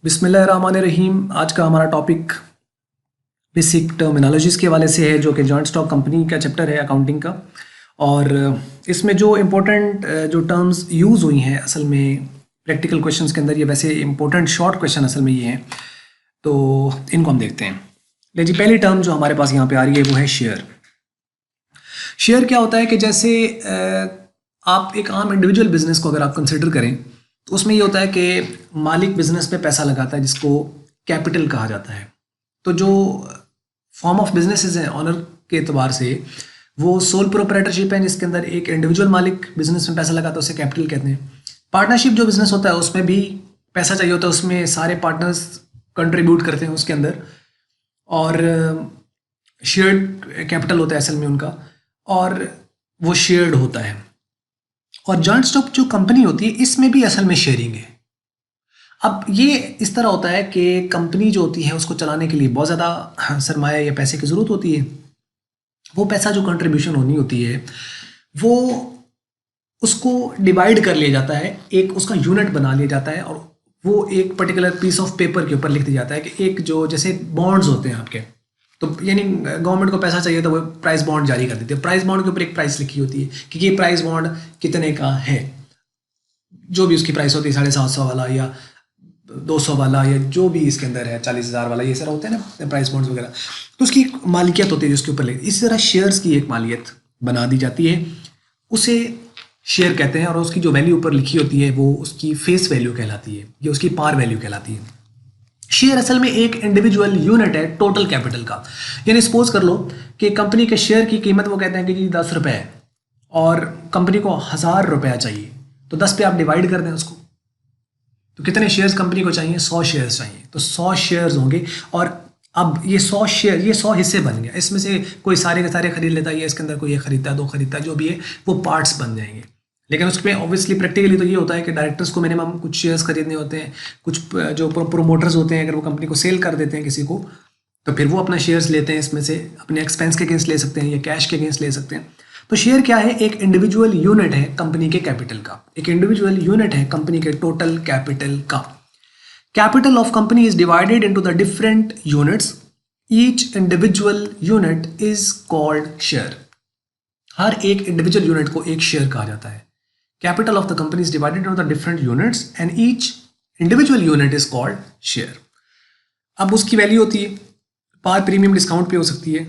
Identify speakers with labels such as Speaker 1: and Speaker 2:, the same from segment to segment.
Speaker 1: बिस्मिल्लाहिर्रहमानिर्रहीम। आज का हमारा टॉपिक बेसिक टर्मिनोलॉजीज के हवाले से है, जो कि जॉइंट स्टॉक कंपनी का चैप्टर है अकाउंटिंग का। और इसमें जो इम्पोर्टेंट जो टर्म्स यूज़ हुई हैं असल में प्रैक्टिकल क्वेश्चंस के अंदर, ये वैसे इम्पोर्टेंट शॉर्ट क्वेश्चन असल में ये हैं, तो इनको हम देखते हैं। ले जी, पहली टर्म जो हमारे पास यहाँ पे आ रही है वो है शेयर। शेयर क्या होता है कि जैसे आप एक आम इंडिविजुअल बिजनेस को अगर आप कंसिडर करें तो उसमें ये होता है कि मालिक बिजनेस पे पैसा लगाता है, जिसको कैपिटल कहा जाता है। तो जो फॉर्म ऑफ बिजनेसेस हैं ऑनर के एतबार से, वो सोल प्रोप्राइटरशिप है, जिसके अंदर एक इंडिविजुअल मालिक बिजनेस में पैसा लगाता है, उसे कैपिटल कहते हैं। पार्टनरशिप जो बिजनेस होता है उसमें भी पैसा चाहिए होता है, उसमें सारे पार्टनर्स कंट्रीब्यूट करते हैं उसके अंदर, और शेयर्ड कैपिटल होता है असल में उनका, और वो शेयर्ड होता है। और जॉइंट स्टॉक जो कंपनी होती है इसमें भी असल में शेयरिंग है। अब ये इस तरह होता है कि कंपनी जो होती है उसको चलाने के लिए बहुत ज़्यादा सरमाया या पैसे की ज़रूरत होती है। वो पैसा जो कंट्रीब्यूशन होनी होती है वो उसको डिवाइड कर लिया जाता है, एक उसका यूनिट बना लिया जाता है, और वो एक पर्टिकुलर पीस ऑफ पेपर के ऊपर लिख दिया जाता है कि एक जो जैसे बॉन्ड्स होते हैं आपके, तो यानी गवर्नमेंट को पैसा चाहिए तो वो प्राइस बॉन्ड जारी कर देती है। प्राइस बॉन्ड के ऊपर एक प्राइस लिखी होती है कि ये प्राइस बॉन्ड कितने का है, जो भी उसकी प्राइस होती है, 750 वाला या 200 वाला या जो भी इसके अंदर है, 40,000 वाला, ये सारा होता है ना प्राइस बॉन्ड्स वगैरह। तो उसकी एक मालिकियत होती है जिसके ऊपर लिखी। इसी तरह शेयर्स की एक मालियत बना दी जाती है, उसे शेयर कहते हैं, और उसकी जो वैल्यू ऊपर लिखी होती है वो उसकी फेस वैल्यू कहलाती है, या उसकी पार वैल्यू कहलाती है। शेयर असल में एक इंडिविजुअल यूनिट है टोटल कैपिटल का। यानी सपोज कर लो कि कंपनी के शेयर की कीमत वो कहते हैं कि जी 10 रुपये है, और कंपनी को 1000 रुपया चाहिए, तो 10 पे आप डिवाइड कर दें उसको, तो कितने शेयर्स कंपनी को चाहिए? 100 शेयर्स चाहिए, तो 100 शेयर्स होंगे। और अब ये 100 शेयर, ये 100 हिस्से बन गया, इसमें से कोई सारे के सारे खरीद लेता है, या इसके अंदर कोई एक खरीदता है, दो खरीदता है, जो भी है वो पार्ट्स बन जाएंगे। लेकिन उसमें ऑब्वियसली प्रैक्टिकली तो ये होता है कि डायरेक्टर्स को मिनिमम कुछ शेयर्स खरीदने होते हैं, कुछ जो प्रोमोटर्स होते हैं अगर वो कंपनी को सेल कर देते हैं किसी को, तो फिर वो अपना शेयर्स लेते हैं, इसमें से अपने एक्सपेंस के अगेंस्ट ले सकते हैं या कैश के अगेंस्ट ले सकते हैं। तो शेयर क्या है? एक इंडिविजुअल यूनिट है कंपनी के कैपिटल का, एक इंडिविजुअल यूनिट है कंपनी के टोटल कैपिटल का। Capital of company is divided into the different units. Each individual unit is called share. हर एक इंडिविजुअल यूनिट को एक शेयर कहा जाता है। Capital of the company is divided into the different units and each individual unit is called share. अब उसकी value होती है पार प्रीमियम डिस्काउंट पे हो सकती है,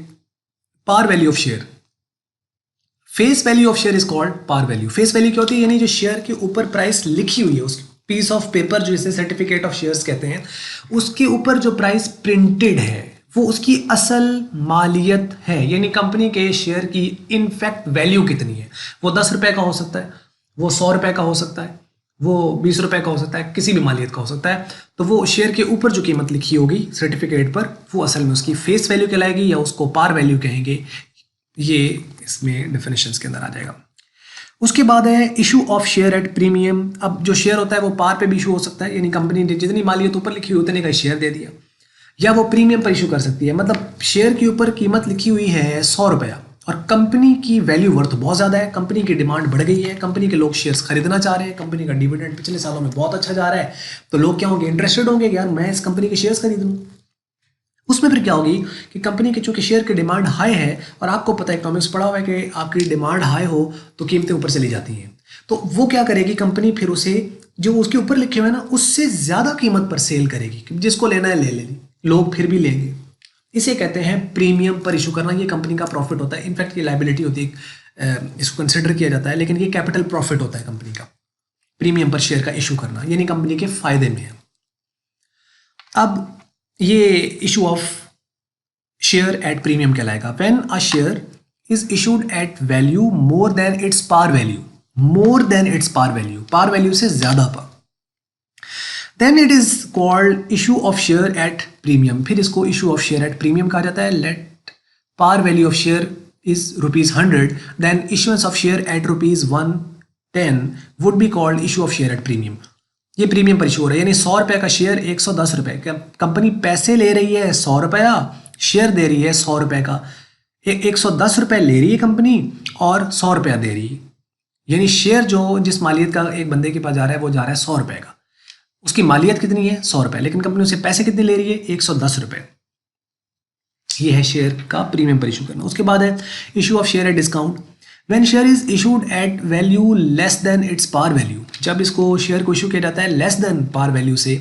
Speaker 1: par value of share. Face value of share is called par value. Face value क्या होती है? यानी जो शेयर के ऊपर प्राइस लिखी हुई है, उस पीस ऑफ पेपर जो इसे सर्टिफिकेट ऑफ शेयर्स कहते हैं, उसके ऊपर जो प्राइस प्रिंटेड है वो उसकी असल मालियत है। यानी कंपनी के शेयर की इनफैक्ट वैल्यू कितनी है। वो 10 रुपए का हो सकता है, वो 100 रुपए का हो सकता है, वो 20 रुपए का हो सकता है, किसी भी मालियत का हो सकता है। तो वो शेयर के ऊपर जो कीमत लिखी होगी सर्टिफिकेट पर, वो असल में उसकी फेस वैल्यू कहलाएगी, या उसको पार वैल्यू कहेंगे। ये इसमें डेफिनेशंस के अंदर आ जाएगा। उसके बाद है issue of share at premium. अब जो शेयर होता है वो पार पे भी इशू हो सकता है, यानी कंपनी ने जितनी मालियत ऊपर लिखी हुई उतने का शेयर दे दिया, या वो प्रीमियम पर इशू कर सकती है। मतलब शेयर के ऊपर कीमत लिखी हुई है 100 रुपया, और कंपनी की वैल्यू वर्थ बहुत ज़्यादा है, कंपनी की डिमांड बढ़ गई है, कंपनी के लोग शेयर्स खरीदना चाह रहे हैं, कंपनी का डिविडेंड पिछले सालों में बहुत अच्छा जा रहा है, तो लोग क्या होंगे? इंटरेस्टेड होंगे कि यार मैं इस कंपनी के शेयर्स खरीद लूँ। उसमें फिर क्या होगी कि कंपनी के चूंकि शेयर की डिमांड हाई है, और आपको पता है इकोनॉमिक्स पढ़ा हुआ है कि आपकी डिमांड हाई हो तो कीमतें ऊपर चली जाती हैं, तो वो क्या करेगी कंपनी? फिर उसे जो उसके ऊपर लिखे हुए हैं ना उससे ज़्यादा कीमत पर सेल करेगी, जिसको लेना है ले लेगी, लोग फिर भी लेंगे। इसे कहते हैं प्रीमियम पर इशू करना। ये कंपनी का प्रॉफिट होता है, इनफैक्ट ये लाइबिलिटी होती है, इसको कंसिडर किया जाता है, लेकिन ये कैपिटल प्रॉफिट होता है कंपनी का, प्रीमियम पर शेयर का इशू करना, यानी कंपनी के फायदे में है। अब ये issue of share at premium कहलाएगा when a share is issued at value more than its par value, more than its par value, par value से ज्यादा पर, then it is called issue of share at premium. फिर इसको issue of share at premium कहा जाता है। Let par value of share is ₹100, then issuance of share at ₹110 would be called issue of share at premium. ये premium पर issue हो रहा है, यानी 100 रुपए का शेयर 110 रुपए, कंपनी पैसे ले रही है 100 रुपया, शेयर दे रही है 100 रुपए का, 110 रुपए ले रही है कंपनी और 100 रुपया दे रही है, यानी शेयर जो जिस मालियत का एक बंदे के पास जा रहा है वो जा रहा है 100 रुपए का। उसकी मालियत कितनी है 100 रुपये, लेकिन कंपनी उसे पैसे कितने ले रही है 110 रुपये। ये है शेयर का प्रीमियम पर इशू करना। उसके बाद है issue of share at discount. When share is issued at value less than its par value, जब इसको शेयर को इशू किया जाता है लेस देन पार वैल्यू से,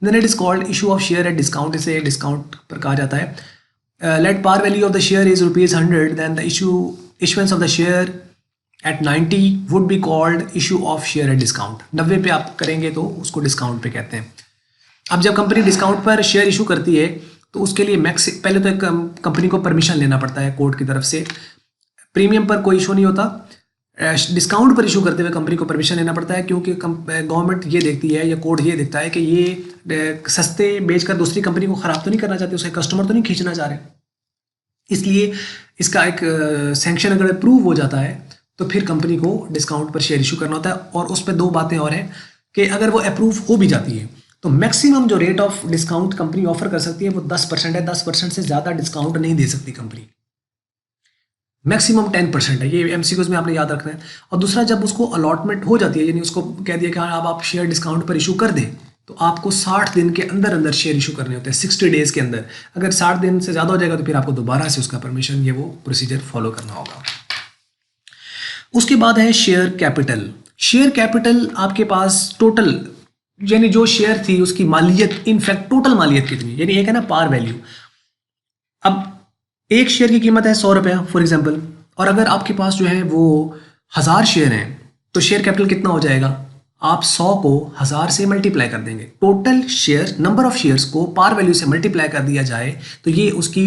Speaker 1: then it is called issue of share at discount. इसे discount पर कहा जाता है। Let par value of the share is ₹100, then the issuance of the share at 90 would be called issue of share at discount. 90 पे आप करेंगे तो उसको डिस्काउंट पे कहते हैं। अब जब कंपनी डिस्काउंट पर शेयर इशू करती है तो उसके लिए पहले तो एक कंपनी को परमिशन लेना पड़ता है कोर्ट की तरफ से। प्रीमियम पर कोई इशू नहीं होता, डिस्काउंट पर इशू करते हुए कंपनी को परमिशन लेना पड़ता है, क्योंकि गवर्नमेंट ये देखती है या कोर्ट ये देखता है कि ये सस्ते बेचकर दूसरी कंपनी को ख़राब तो नहीं करना चाहते, उसके कस्टमर तो नहीं खींचना चाह रहे। इसलिए इसका एक सैंक्शन अगर अप्रूव हो जाता है तो फिर कंपनी को डिस्काउंट पर शेयर इशू करना होता है। और उस पर 2 बातें और हैं कि अगर वो अप्रूव हो भी जाती है तो मैक्सिमम जो rate of discount company offer कर सकती है वो 10% है। 10% से ज़्यादा डिस्काउंट नहीं दे सकती कंपनी, मैक्सिमम 10% है। ये एमसीक्यूज में आपने याद रखना है। और दूसरा, जब उसको अलॉटमेंट हो जाती है, यानी उसको कह दिया कि हाँ अब आप शेयर डिस्काउंट पर इशू कर दें, तो आपको 60 दिन के अंदर अंदर शेयर इशू करने होते हैं, 60 डेज़ के अंदर। अगर 60 दिन से ज़्यादा हो जाएगा तो फिर आपको दोबारा से उसका परमिशन ये वो प्रोसीजर फॉलो करना होगा। उसके बाद है शेयर कैपिटल। शेयर कैपिटल आपके पास टोटल, यानी जो शेयर थी उसकी मालियत, इनफैक्ट टोटल मालियत कितनी, यानी एक है ना पार वैल्यू। अब एक शेयर की कीमत है 100 रुपया फॉर एग्जाम्पल, और अगर आपके पास जो है वो 1000 शेयर हैं तो शेयर कैपिटल कितना हो जाएगा, आप 100 को 1000 से मल्टीप्लाई कर देंगे। Total share, number of shares को पार वैल्यू से मल्टीप्लाई कर दिया जाए तो ये उसकी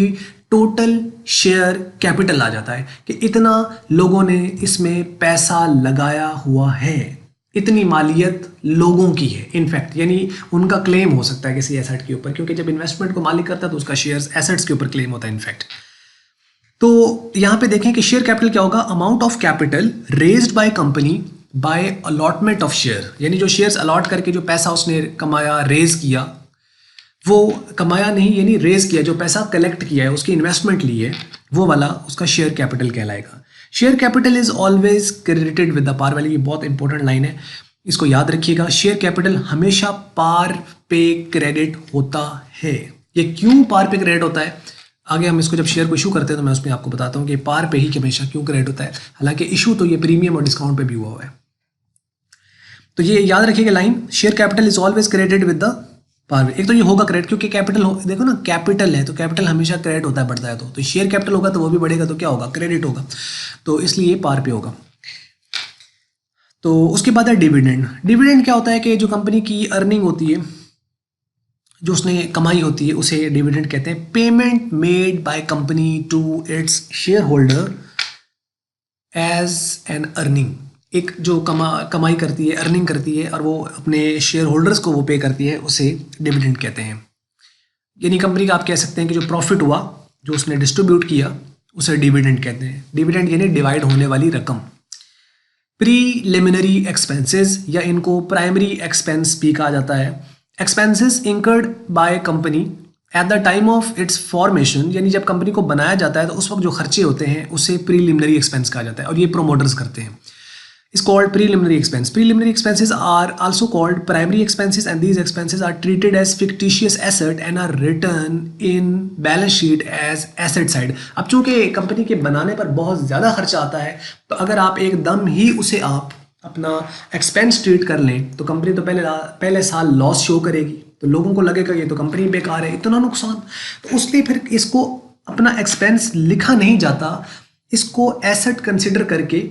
Speaker 1: टोटल शेयर कैपिटल आ जाता है कि इतना लोगों ने इसमें पैसा लगाया हुआ है, इतनी मालियत लोगों की है इनफैक्ट, यानी उनका क्लेम हो सकता है किसी एसेट के ऊपर, क्योंकि जब इन्वेस्टमेंट को मालिक करता है तो उसका शेयर्स एसेट्स के ऊपर क्लेम होता है इनफैक्ट। तो यहाँ पे देखें कि शेयर कैपिटल क्या होगा, amount of capital raised by company by allotment of share, यानी जो शेयर्स अलॉट करके जो पैसा उसने कमाया, रेज किया, वो कमाया नहीं यानी रेज किया, जो पैसा कलेक्ट किया है, उसकी इन्वेस्टमेंट ली है, वो वाला उसका शेयर कैपिटल कहलाएगा। Share capital is always credited with the par value. ये बहुत इंपॉर्टेंट लाइन है, इसको याद रखिएगा। शेयर कैपिटल हमेशा पार पे क्रेडिट होता है। ये क्यों पार पे क्रेडिट होता है, आगे हम इसको जब शेयर को इशू करते हैं तो मैं उसमें आपको बताता हूँ कि पार पे ही हमेशा क्यों क्रेडिट होता है। हालांकि इशू तो ये प्रीमियम और डिस्काउंट पे भी हुआ है। तो ये याद रखिएगा line, share capital is always credited with the par. एक तो ये होगा क्रेडिट, क्योंकि कैपिटल देखो ना, कैपिटल है तो कैपिटल हमेशा क्रेडिट होता है, बढ़ता है। तो शेयर कैपिटल होगा तो वो भी बढ़ेगा, तो क्या होगा, क्रेडिट होगा, तो इसलिए पार पे होगा। तो उसके बाद है डिविडेंड। डिविडेंड क्या होता है कि जो कंपनी की अर्निंग होती है, जो उसने कमाई होती है, उसे डिविडेंड कहते हैं। Payment made by company to its shareholder as an earning. एक जो कमाई करती है, अर्निंग करती है, और वो अपने शेयर होल्डर्स को वो पे करती है, उसे डिविडेंड कहते हैं। यानी कंपनी का आप कह सकते हैं कि जो प्रॉफिट हुआ, जो उसने डिस्ट्रीब्यूट किया, उसे डिविडेंड कहते हैं। डिविडेंड यानी डिवाइड होने वाली रकम। प्रीलिमिनरी एक्सपेंसेस, या इनको प्राइमरी एक्सपेंस भी कहा जाता है। Expenses incurred by company at the time of its formation, यानी जब कंपनी को बनाया जाता है तो उस वक्त जो खर्चे होते हैं उसे प्रीलिमिनरी एक्सपेंस कहा जाता है, और ये प्रोमोटर्स करते हैं। is called preliminary expense. Preliminary expenses are also called primary expenses, and these expenses are treated as fictitious asset and are written in balance sheet as asset side. अब चूंकि company के बनाने पर बहुत ज़्यादा खर्चा आता है, तो अगर आप एकदम ही उसे आप अपना एक्सपेंस ट्रीट कर लें तो कंपनी तो पहले साल लॉस शो करेगी, तो लोगों को लगेगा ये तो कंपनी बेकार है, इतना नुकसान। तो उसलिए फिर इसको अपना एक्सपेंस लिखा नहीं जाता, इसको एसेट कंसिडर करके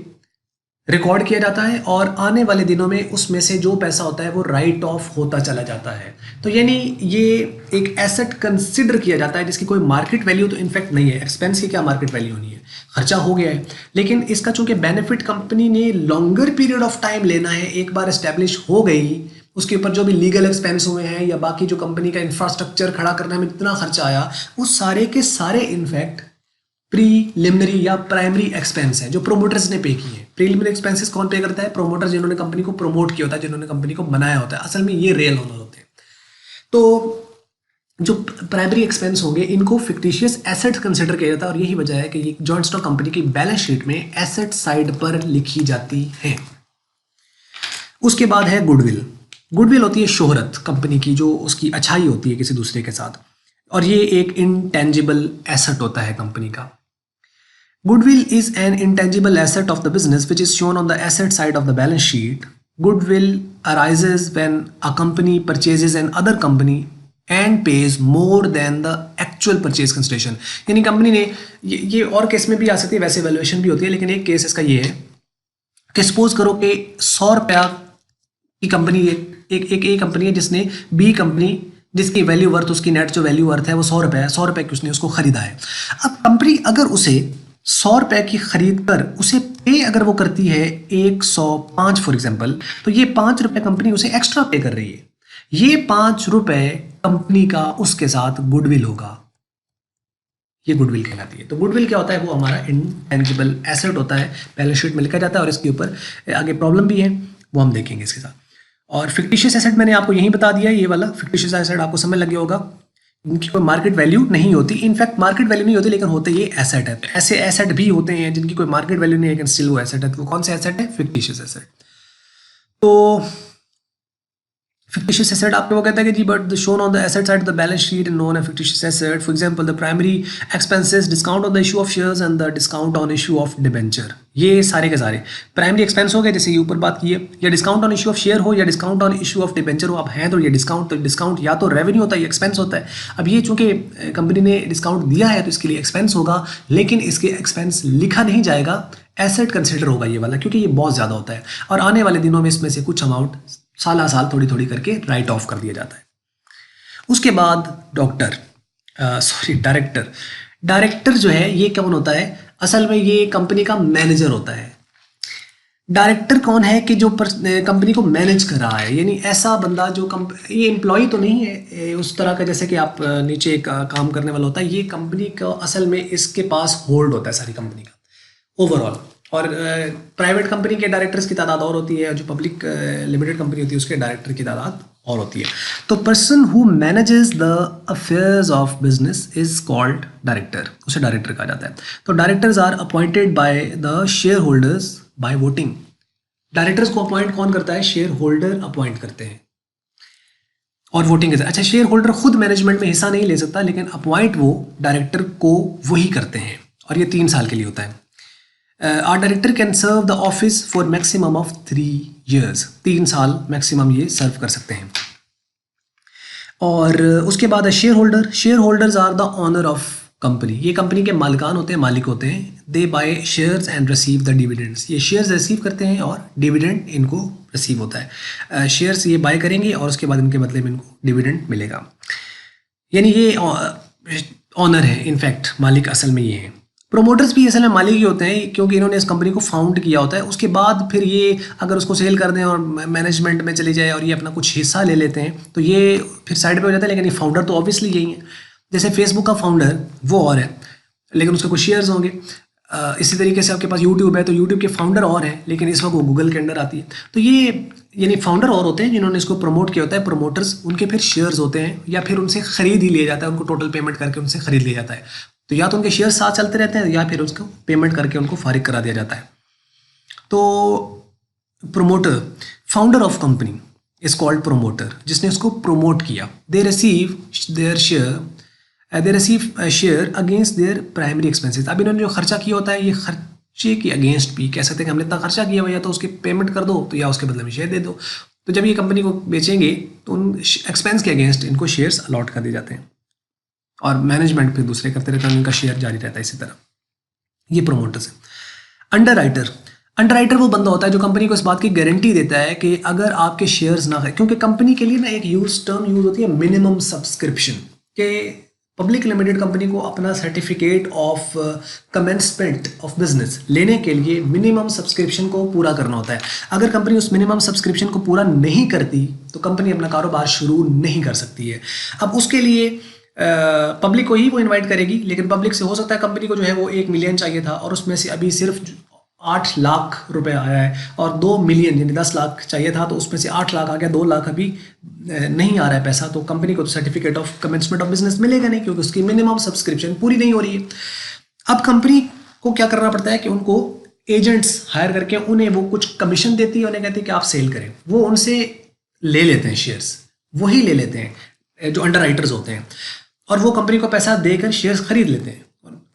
Speaker 1: रिकॉर्ड किया जाता है, और आने वाले दिनों में उसमें से जो पैसा होता है वो राइट ऑफ होता चला जाता है। तो यानी ये एक एसेट कंसिडर किया जाता है जिसकी कोई मार्केट वैल्यू तो इनफैक्ट नहीं है। एक्सपेंस की क्या मार्केट वैल्यू नहीं है, खर्चा हो गया है, लेकिन इसका चूंकि बेनिफिट कंपनी ने लॉन्गर पीरियड ऑफ टाइम लेना है, एक बार एस्टेब्लिश हो गई, उसके ऊपर जो भी लीगल एक्सपेंस हुए हैं या बाकी जो कंपनी का इंफ्रास्ट्रक्चर खड़ा करने में जितना खर्चा आया, वो सारे के सारे इनफैक्ट प्रीलिमिनरी या प्राइमरी एक्सपेंस है जो प्रोमोटर्स ने पे किए हैं। प्रीलिमिनरी एक्सपेंसेस कौन पे करता है, प्रोमोटर्स, जिन्होंने कंपनी को प्रमोट किया होता है, जिन्होंने कंपनी को बनाया होता है। असल में ये रियल ओनर होते हैं। तो जो प्राइमरी एक्सपेंस होंगे इनको फिक्टिशियस एसेट कंसिडर किया जाता है, और यही वजह है कि ये जॉइंट स्टॉक कंपनी की बैलेंस शीट में एसेट साइड पर लिखी जाती है। उसके बाद है गुडविल। गुडविल होती है शोहरत कंपनी की, जो उसकी अच्छाई होती है किसी दूसरे के साथ, और ये एक इंटेंजिबल एसेट होता है कंपनी का। Goodwill is an intangible asset of the business which is shown on the asset side of the balance sheet. Goodwill arises when a company purchases an other company and pays more than the actual purchase consideration. यानी company ने ये और case में भी आ सकती है, वैसे valuation भी होती है, लेकिन एक केस इसका ये है कि सपोज करो कि 100 रुपया की कंपनी एक कंपनी है जिसने बी कंपनी, जिसकी वैल्यू वर्थ, उसकी नेट जो वैल्यू वर्थ है वो 100 रुपये है, 100 रुपये की उसने उसको खरीदा है। अब कंपनी अगर उसे 100 रुपये की खरीद कर उसे पे अगर वो करती है 105 फॉर एग्जाम्पल, तो ये 5 रुपये कंपनी उसे एक्स्ट्रा पे कर रही है। ये 5 रुपये कंपनी का उसके साथ गुडविल होगा, ये गुडविल कहलाती है। तो गुडविल क्या होता है, वो हमारा इंटेंजिबल एसेट होता है, बैलेंस शीट में लिखा जाता है, और इसके ऊपर आगे प्रॉब्लम भी है, वो हम देखेंगे इसके साथ। और फिक्टिशियस एसेट मैंने आपको यहीं बता दिया, ये वाला फिक्टिशियस एसेट आपको समझ लग गया होगा, इनकी कोई मार्केट वैल्यू नहीं होती। इनफैक्ट मार्केट वैल्यू नहीं होती, लेकिन होते ये एसेट है। ऐसे एसेट भी होते हैं जिनकी कोई मार्केट वैल्यू नहीं है, लेकिन स्टिल वो एसेट है। तो कौन से एसेट है? Fictitious asset. तो fictitious asset आपको वो कहता है कि जी but shown on the asset side of the balance sheet and known as fictitious asset. For example the primary expenses, discount on the issue of shares and the discount on issue of debenture. ये सारे के सारे primary expense हो गए, जैसे ये ऊपर बात की है, या discount on issue of share हो या discount on issue of debenture हो। अब हैं तो ये डिस्काउंट या तो रेवेन्यू होता है या एक्सपेंस होता है। अब ये चूंकि कंपनी ने डिस्काउंट दिया है तो इसके लिए एक्सपेंस होगा, लेकिन इसके एक्सपेंस लिखा नहीं जाएगा, एसेट कंसिडर होगा ये वाला, क्योंकि ये बहुत ज़्यादा होता है। और आने वाले दिनों में इसमें से कुछ अमाउंट साल साल थोड़ी थोड़ी करके राइट ऑफ कर दिया जाता है। उसके बाद डायरेक्टर जो है ये कौन होता है? असल में ये कंपनी का मैनेजर होता है। डायरेक्टर कौन है कि जो कंपनी को मैनेज कर रहा है, यानी ऐसा बंदा जो ये एम्प्लॉय तो नहीं है उस तरह का, जैसे कि आप नीचे एक काम करने वाला होता है। ये कंपनी का असल में इसके पास होल्ड होता है सारी कंपनी का ओवरऑल। और प्राइवेट कंपनी के डायरेक्टर्स की तादाद और होती है, जो पब्लिक लिमिटेड कंपनी होती है उसके डायरेक्टर की तादाद और होती है। तो person who manages the affairs of business is called director, उसे डायरेक्टर कहा जाता है। तो directors are appointed by the shareholders by voting. Directors को अपॉइंट कौन करता है? शेयर होल्डर अपॉइंट करते हैं और वोटिंग के साथ। अच्छा, शेयर होल्डर खुद मैनेजमेंट में हिस्सा नहीं ले सकता, लेकिन अपॉइंट वो डायरेक्टर को वही करते हैं, और ये 3 साल के लिए होता है। Our director can serve the office for maximum of 3 years. 3 साल मैक्सिमम ये सर्व कर सकते हैं। और उसके बाद shareholders are the owner of company. ये कंपनी के मालिकान होते हैं, मालिक होते हैं। They buy shares and receive the dividends. ये शेयर्स रिसीव करते हैं और डिविडेंड इनको रिसीव होता है। शेयर्स ये बाय करेंगे और उसके बाद इनके बदले में इनको डिविडेंड मिलेगा। यानी ये ऑनर है, इनफैक्ट मालिक असल में ये है। प्रोमोटर्स भी असल में मालिक ही होते हैं, क्योंकि इन्होंने इस कंपनी को फाउंड किया होता है। उसके बाद फिर ये अगर उसको सेल कर दें और मैनेजमेंट में चले जाए और ये अपना कुछ हिस्सा ले लेते हैं, तो ये फिर साइड पे हो जाता है। लेकिन ये फाउंडर तो ऑब्वियसली यही है। जैसे फेसबुक का फाउंडर वो और है, लेकिन उसके कुछ शेयर्स होंगे। इसी तरीके से आपके पास यूट्यूब है, तो यूट्यूब के फाउंडर और हैं, लेकिन इस वक्त वो गूगल के अंडर आती है। तो ये यानी फाउंडर और होते हैं जिन्होंने इसको प्रमोट किया होता है। प्रोमोटर्स, उनके फिर शेयर्स होते हैं, या फिर उनसे खरीद ही लिया जाता है, उनको टोटल पेमेंट करके उनसे खरीद लिया जाता है। तो या तो उनके शेयर साथ चलते रहते हैं, या फिर उसको पेमेंट करके उनको फारिग करा दिया जाता है। तो promoter, founder of company is called promoter, जिसने उसको प्रमोट किया। They receive share against their primary expenses. अब इन्होंने जो खर्चा किया होता है, ये खर्चे के अगेंस्ट भी कह सकते हैं कि हमने इतना खर्चा किया हुआ, या तो उसके पेमेंट कर दो, तो या उसके बदले में शेयर दे दो। तो जब ये कंपनी को बेचेंगे तो उन एक्सपेंस के अगेंस्ट इनको शेयर्स अलॉट कर दिए जाते हैं, और मैनेजमेंट फिर दूसरे करते रहते हैं, उनका शेयर जारी रहता है। इसी तरह ये प्रोमोटर्स है। अंडरराइटर वो बंदा होता है जो कंपनी को इस बात की गारंटी देता है कि अगर आपके शेयर्स ना, क्योंकि कंपनी के लिए ना एक टर्म यूज होती है मिनिमम सब्सक्रिप्शन, के पब्लिक लिमिटेड कंपनी को अपना certificate of commencement of business लेने के लिए मिनिमम सब्सक्रिप्शन को पूरा करना होता है। अगर कंपनी उस मिनिमम सब्सक्रिप्शन को पूरा नहीं करती तो कंपनी अपना कारोबार शुरू नहीं कर सकती है। अब उसके लिए पब्लिक को ही वो इनवाइट करेगी, लेकिन पब्लिक से हो सकता है कंपनी को जो है वो 1 मिलियन चाहिए था और उसमें से अभी सिर्फ 8 लाख रुपए आया है, और 2 मिलियन यानी 10 लाख चाहिए था, तो उसमें से 8 लाख आ गया, 2 लाख अभी नहीं आ रहा है पैसा। तो कंपनी को तो certificate of commencement of business मिलेगा नहीं, क्योंकि उसकी मिनिमम सब्सक्रिप्शन पूरी नहीं हो रही है। अब कंपनी को क्या करना पड़ता है कि उनको एजेंट्स हायर करके उन्हें वो कुछ कमीशन देती है, उन्हें कहती है कि आप सेल करें। वो उनसे ले लेते हैं शेयर्स, वही ले लेते हैं जो अंडर राइटर्स होते हैं, और वो कंपनी को पैसा देकर शेयर्स खरीद लेते हैं।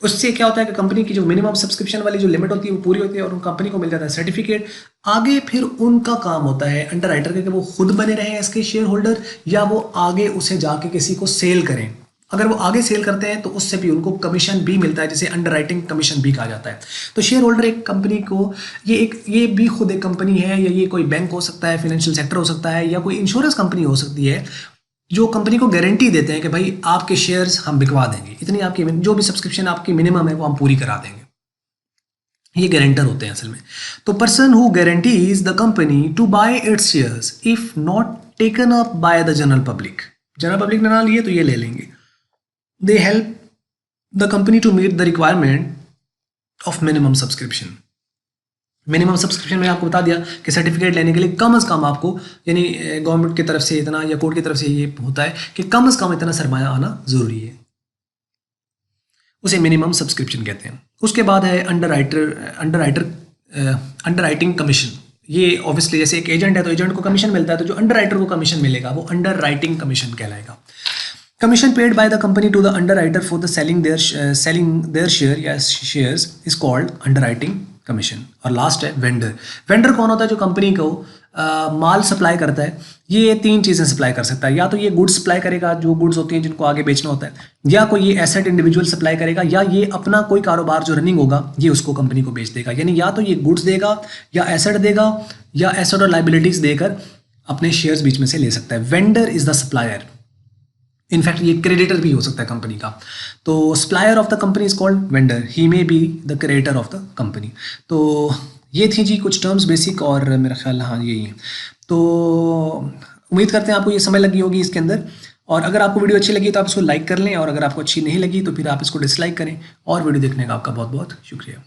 Speaker 1: उससे क्या होता है कि कंपनी की जो मिनिमम सब्सक्रिप्शन वाली जो लिमिट होती है वो पूरी होती है और उन कंपनी को मिल जाता है सर्टिफिकेट। आगे फिर उनका काम होता है अंडर राइटर के कि वो खुद बने रहें इसके शेयर होल्डर, या वो आगे उसे जाके किसी को सेल करें। अगर वो आगे सेल करते हैं तो उससे भी उनको कमीशन भी मिलता है, जिसे अंडर राइटिंग कमीशन भी कहा जाता है। तो शेयर होल्डर एक कंपनी को, ये भी खुद एक कंपनी है, या ये कोई बैंक हो सकता है, फाइनेंशियल सेक्टर हो सकता है, या कोई इंश्योरेंस कंपनी हो सकती है, जो कंपनी को गारंटी देते हैं कि भाई आपके शेयर्स हम बिकवा देंगे, इतनी आपकी जो भी सब्सक्रिप्शन आपकी मिनिमम है वो हम पूरी करा देंगे। ये गारंटर होते हैं असल में। तो person who guarantees the company to buy its shares if not taken up by the general public, general public ने ना लिए तो ये ले लेंगे। They help the company to meet the requirement of minimum subscription. Minimum subscription में आपको बता दिया कि सर्टिफिकेट लेने के लिए कम से कम आपको, यानी गवर्नमेंट की तरफ से इतना या कोर्ट की तरफ से ये होता है कि कम से कम इतना सरमाया आना जरूरी है, उसे मिनिमम सब्सक्रिप्शन कहते हैं। उसके बाद है अंडर राइटिंग कमीशन। ये ऑब्वियसली जैसे एक एजेंट है तो एजेंट को कमीशन मिलता है, तो जो अंडर राइटर को कमीशन मिलेगा वो अंडर राइटिंग कमीशन कहलाएगा। Commission paid by the company to the underwriter for the selling their share या shares is called underwriting commission. और लास्ट है वेंडर। वेंडर कौन होता है? जो कंपनी को माल सप्लाई करता है। ये 3 चीज़ें सप्लाई कर सकता है, या तो ये गुड्स सप्लाई करेगा, जो गुड्स होती हैं जिनको आगे बेचना होता है, या कोई ये एसेट इंडिविजुअल सप्लाई करेगा, या ये अपना कोई कारोबार जो रनिंग होगा ये उसको कंपनी को बेच देगा। यानी या तो ये गुड्स देगा, या एसेट देगा, या एसेट और लाइबिलिटीज देकर अपने शेयर्स बीच में से ले सकता है। Vendor is the supplier. In fact ये क्रेडिटर भी हो सकता है कंपनी का। तो supplier of the company is called vendor, he may be the creditor of the company. तो ये थी जी कुछ टर्म्स बेसिक, और मेरा ख्याल हाँ यही है। तो उम्मीद करते हैं आपको ये समझ लगी होगी इसके अंदर। और अगर आपको वीडियो अच्छी लगी तो आप इसको लाइक कर लें, और अगर आपको अच्छी नहीं लगी तो फिर आप इसको डिसलाइक करें। और वीडियो देखने का आपका बहुत बहुत शुक्रिया।